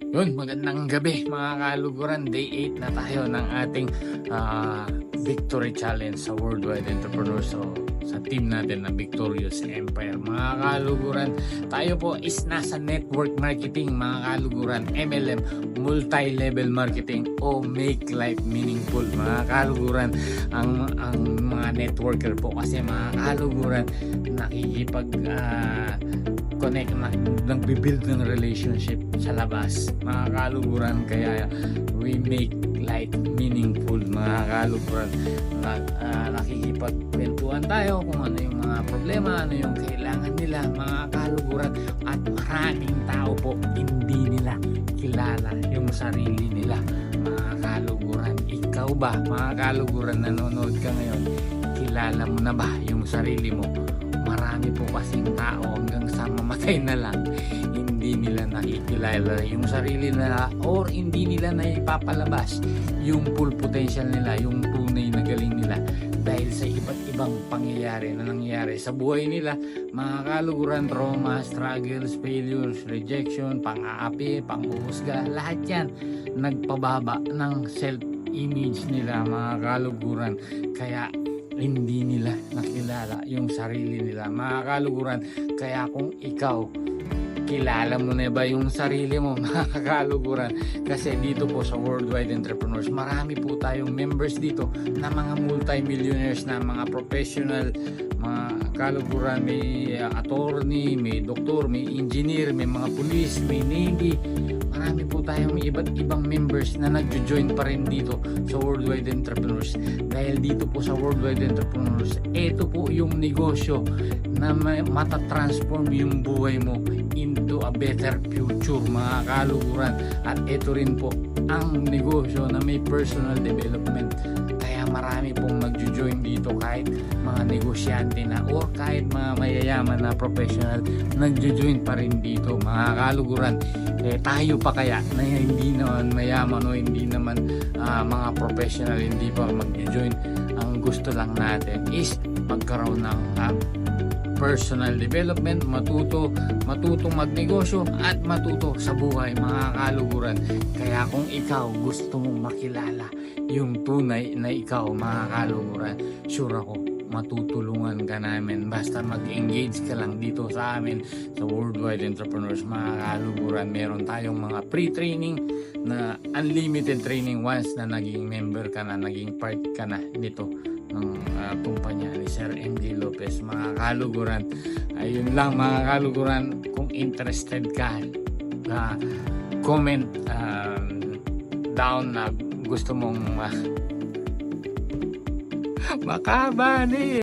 Yun, magandang gabi mga kaluguran. Day 8 na tayo ng ating Victory Challenge sa Worldwide Entrepreneur. So, sa team natin na Victorious Empire. Mga kaluguran, tayo po is nasa network marketing, mga kaluguran, MLM, multi-level marketing o make life meaningful. Mga kaluguran, ang mga networker po kasi mga kaluguran, nakikipag connect, nagbibuild ng relationship sa labas, mga kaluguran. Kaya we make life meaningful, mga kaluguran. Nakikipagkwentuhan tayo kung ano yung mga problema, ano yung kailangan nila, mga kaluguran. At maraming tao po hindi nila kilala yung sarili nila, mga kaluguran. Ikaw ba, mga kaluguran, nanonood ka ngayon, kilala mo na ba yung sarili mo? Marami po kasing tao hanggang sa mamatay na lang, hindi nila nakikilala yung sarili nila or hindi nila naipapalabas yung full potential nila, yung tunay na galing nila dahil sa iba't ibang pangyayari na nangyayari sa buhay nila, mga kaluguran, trauma, struggles, failures, rejection, pang-aapi, pang-uhusga, lahat yan nagpababa ng self-image nila, mga kaluguran. Kaya hindi nila nakilala yung sarili nila, mga kaluguran. Kaya kung ikaw, kilala mo na ba yung sarili mo, mga kaluguran? Kasi dito po sa Worldwide Entrepreneurs, marami po tayong members dito na mga multi-millionaires, na mga professional, mga kaluguran. May attorney, may doktor, may engineer, may mga police, may navy. Marami po tayong iba't ibang members na nagjo-join pa rin dito sa Worldwide Entrepreneurs. Dahil dito po sa Worldwide Entrepreneurs, ito po yung negosyo na matatransform yung buhay mo into a better future, mga kaluguran. At ito rin po ang negosyo na may personal development. Kaya marami pong nagjo-join dito, kahit mga negosyante na or kahit mga mayayaman na professional, nagjo-join pa rin dito, mga kaluguran. Tayo pa kaya na hindi naman mayaman o hindi naman mga professional, hindi pa magjo-join? Ang gusto lang natin is magkaroon ng personal development, matutong magnegosyo at matuto sa buhay, mga kaluguran. Kaya kung ikaw gusto mong makilala yung tunay na ikaw, mga kaluguran, sure ako matutulungan ka namin. Basta mag-engage ka lang dito sa amin sa Worldwide Entrepreneurs, mga kaluguran. Meron tayong mga pre-training na unlimited training once na naging member ka na, naging part ka na dito ng kumpanya ni Sir MJ Lopez, mga kaluguran. Ayun lang, mga kaluguran. Kung interested ka, comment down na gusto mong makabani.